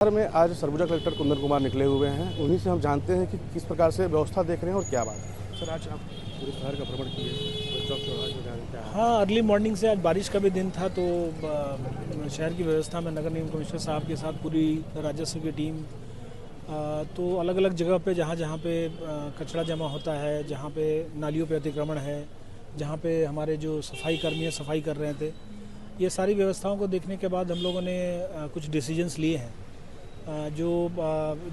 शहर में आज सरगुजा कलेक्टर कुंदन कुमार निकले हुए हैं। उन्हीं से हम जानते हैं कि किस प्रकार से व्यवस्था देख रहे हैं और क्या बात है। सर, आज आप पूरे शहर का भ्रमण किए, चौक चौराहे में जाने क्या है? हाँ, अर्ली मॉर्निंग से आज बारिश का भी दिन था तो शहर की व्यवस्था में नगर निगम कमिश्नर साहब के साथ पूरी राजस्व की टीम तो अलग अलग जगह पे जहाँ पे कचरा जमा होता है, जहाँ पे नालियों पे अतिक्रमण है, जहाँ पे हमारे जो सफाई कर्मी है सफाई कर रहे थे, ये सारी व्यवस्थाओं को देखने के बाद हम लोगों ने कुछ डिसीजंस लिए हैं। जो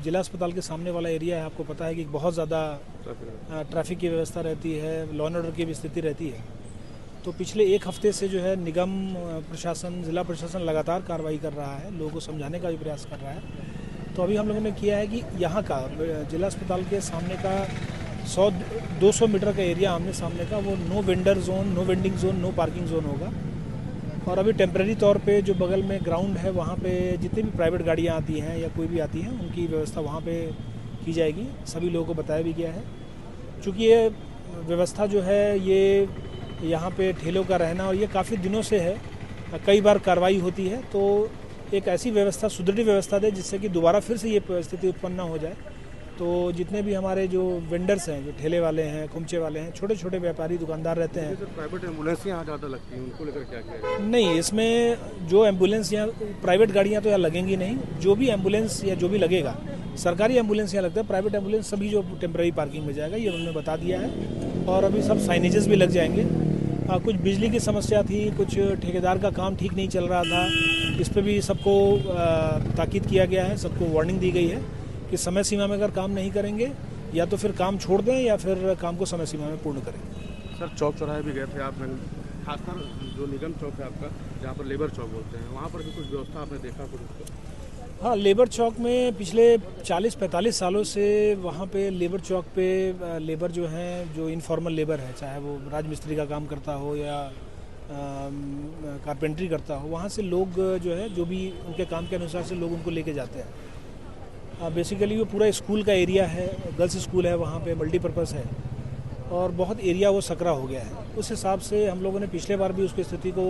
जिला अस्पताल के सामने वाला एरिया है, आपको पता है कि बहुत ज़्यादा ट्रैफिक की व्यवस्था रहती है, लॉ एंड ऑर्डर की भी स्थिति रहती है। तो पिछले एक हफ्ते से जो है निगम प्रशासन, जिला प्रशासन लगातार कार्रवाई कर रहा है, लोगों को समझाने का भी प्रयास कर रहा है। तो अभी हम लोगों ने किया है कि यहाँ का जिला अस्पताल के सामने का 100-200 मीटर का एरिया आमने सामने का वो no vendor zone, no vending zone, no parking zone होगा। और अभी टेम्प्रेरी तौर पे जो बगल में ग्राउंड है वहाँ पे जितनी भी प्राइवेट गाड़ियाँ आती हैं या कोई भी आती हैं उनकी व्यवस्था वहाँ पे की जाएगी। सभी लोगों को बताया भी गया है। चूँकि ये व्यवस्था जो है ये यहाँ पे ठेलों का रहना और ये काफ़ी दिनों से है, कई बार कार्रवाई होती है, तो एक ऐसी व्यवस्था, सुदृढ़ व्यवस्था दे जिससे कि दोबारा फिर से ये स्थिति उत्पन्न ना हो जाए। तो जितने भी हमारे जो वेंडर्स हैं, जो ठेले वाले हैं, खुमचे वाले हैं, छोटे छोटे व्यापारी दुकानदार रहते हैं। प्राइवेट एम्बुलेंस यहाँ ज़्यादा लगती हैं, उनको लेकर क्या किया? नहीं, इसमें जो एम्बुलेंस यहाँ प्राइवेट गाड़ियाँ तो यहाँ लगेंगी नहीं। जो भी एम्बुलेंस या जो भी लगेगा, सरकारी एम्बुलेंस यहाँ लगता है, प्राइवेट एम्बुलेंस सभी जो टेम्प्रेरी पार्किंग में जाएगा, ये उन्होंने बता दिया है। और अभी सब साइनेजेस भी लग जाएंगे। कुछ बिजली की समस्या थी, कुछ ठेकेदार का काम ठीक नहीं चल रहा था, इस पर भी सबको ताकीद किया गया है, सबको वार्निंग दी गई है कि समय सीमा में अगर काम नहीं करेंगे या तो फिर काम छोड़ दें या फिर काम को समय सीमा में पूर्ण करें। सर, चौक चौराहे भी गए थे आप, खासकर जो निगम चौक है आपका, जहाँ पर लेबर चौक बोलते हैं, वहाँ पर भी कुछ व्यवस्था आपने देखा कुछ? हाँ, लेबर चौक में पिछले 40-45 सालों से वहाँ पे लेबर चौक पे लेबर जो हैं, जो इनफॉर्मल लेबर है, चाहे वो राजमिस्त्री का काम करता हो या कारपेंटरी करता हो, वहाँ से लोग जो है, जो भी उनके काम के अनुसार से लोग उनको लेके जाते हैं। बेसिकली वो पूरा स्कूल का एरिया है, गर्ल्स स्कूल है, वहाँ पे मल्टीपर्पज़ है और बहुत एरिया वो सकरा हो गया है। उस हिसाब से हम लोगों ने पिछले बार भी उसकी स्थिति को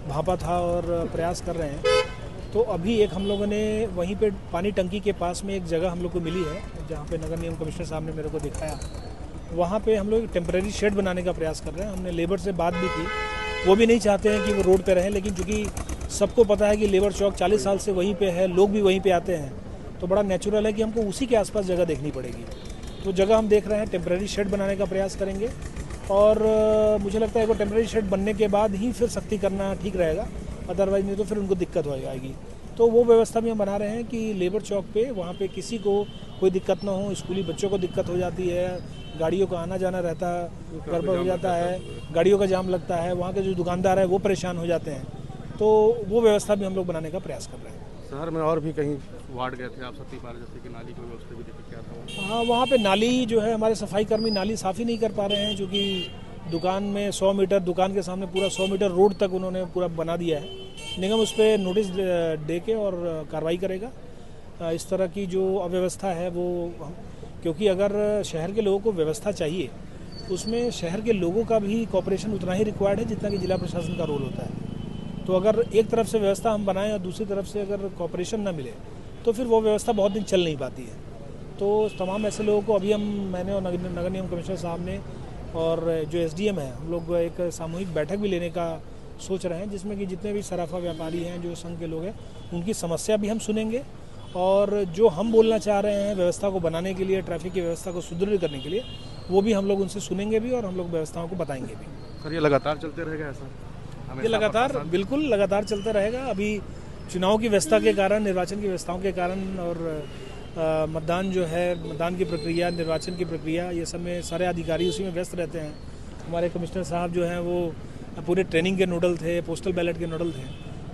भांपा था और प्रयास कर रहे हैं। तो अभी एक हम लोगों ने वहीं पे पानी टंकी के पास में एक जगह हम लोग को मिली है, जहाँ पे नगर निगम कमिश्नर साहब ने मेरे को दिखाया। वहाँ पे हम लोग टेम्प्रेरी शेड बनाने का प्रयास कर रहे हैं। हमने लेबर से बात भी की, वो भी नहीं चाहते हैं कि वो रोड पे रहें, लेकिन चूँकि सबको पता है कि लेबर चौक 40 साल से वहीं पे है, लोग भी वहीं पे आते हैं, तो बड़ा नेचुरल है कि हमको उसी के आसपास जगह देखनी पड़ेगी। तो जगह हम देख रहे हैं, टेम्प्रेरी शेड बनाने का प्रयास करेंगे और मुझे लगता है कि टेम्प्रेरी शेड बनने के बाद ही फिर सख्ती करना ठीक रहेगा, अदरवाइज नहीं तो फिर उनको दिक्कत हो जाएगी। तो वो व्यवस्था भी हम बना रहे हैं कि लेबर चौक पे वहाँ पे किसी को कोई दिक्कत ना हो। स्कूली बच्चों को दिक्कत हो जाती है, गाड़ियों का आना जाना रहता है, गड़बड़ हो जाता है, गाड़ियों का जाम लगता है, वहाँ के जो दुकानदार है वो परेशान हो जाते हैं। तो वो व्यवस्था भी हम लोग बनाने का प्रयास कर रहे हैं। शहर में और भी कहीं वार्ड गए थे आप, सती पार जैसे कि नाली की व्यवस्था भी देखी क्या था? हाँ, वहाँ पे नाली जो है, हमारे सफाई कर्मी नाली साफ़ ही नहीं कर पा रहे हैं, क्योंकि दुकान में 100 मीटर, दुकान के सामने पूरा 100 मीटर रोड तक उन्होंने पूरा बना दिया है। निगम उस पर नोटिस दे के और कार्रवाई करेगा। इस तरह की जो अव्यवस्था है वो, क्योंकि अगर शहर के लोगों को व्यवस्था चाहिए, उसमें शहर के लोगों का भी कॉपरेशन उतना ही रिक्वायर्ड है जितना कि जिला प्रशासन का रोल होता है। तो अगर एक तरफ से व्यवस्था हम बनाएं और दूसरी तरफ से अगर कॉपरेशन ना मिले तो फिर वो व्यवस्था बहुत दिन चल नहीं पाती है। तो तमाम ऐसे लोगों को अभी मैंने और नगर निगम कमिश्नर साहब ने और जो SDM है, हम लोग एक सामूहिक बैठक भी लेने का सोच रहे हैं, जिसमें कि जितने भी सराफा व्यापारी हैं, जो संघ के लोग हैं, उनकी समस्या भी हम सुनेंगे और जो हम बोलना चाह रहे हैं व्यवस्था को बनाने के लिए, ट्रैफिक की व्यवस्था को सुदृढ़ करने के लिए, वो भी हम लोग उनसे सुनेंगे भी और हम लोग व्यवस्थाओं को बताएंगे भी। सर, ये लगातार चलते रहेगा ऐसा? ये लगातार, बिल्कुल लगातार चलता रहेगा। अभी चुनाव की व्यवस्था के कारण, निर्वाचन की व्यवस्थाओं के कारण और मतदान जो है, मतदान की प्रक्रिया, निर्वाचन की प्रक्रिया, ये सब में सारे अधिकारी उसी में व्यस्त रहते हैं। हमारे कमिश्नर साहब जो हैं वो पूरे ट्रेनिंग के नोडल थे, पोस्टल बैलेट के नोडल थे।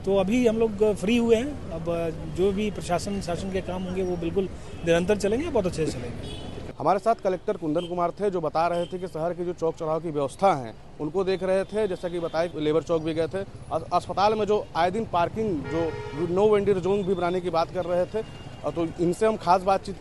तो अभी हम लोग फ्री हुए हैं। अब जो भी प्रशासन शासन के काम होंगे वो बिल्कुल निरंतर चलेंगे, बहुत अच्छे से चलेंगे। हमारे साथ कलेक्टर कुंदन कुमार थे, जो बता रहे थे कि शहर के जो चौक चौराहों की व्यवस्था है उनको देख रहे थे। जैसा कि बताया, लेबर चौक भी गए थे, अस्पताल में जो आए दिन पार्किंग, जो नो वेंडर जोन भी बनाने की बात कर रहे थे, तो इनसे हम खास बातचीत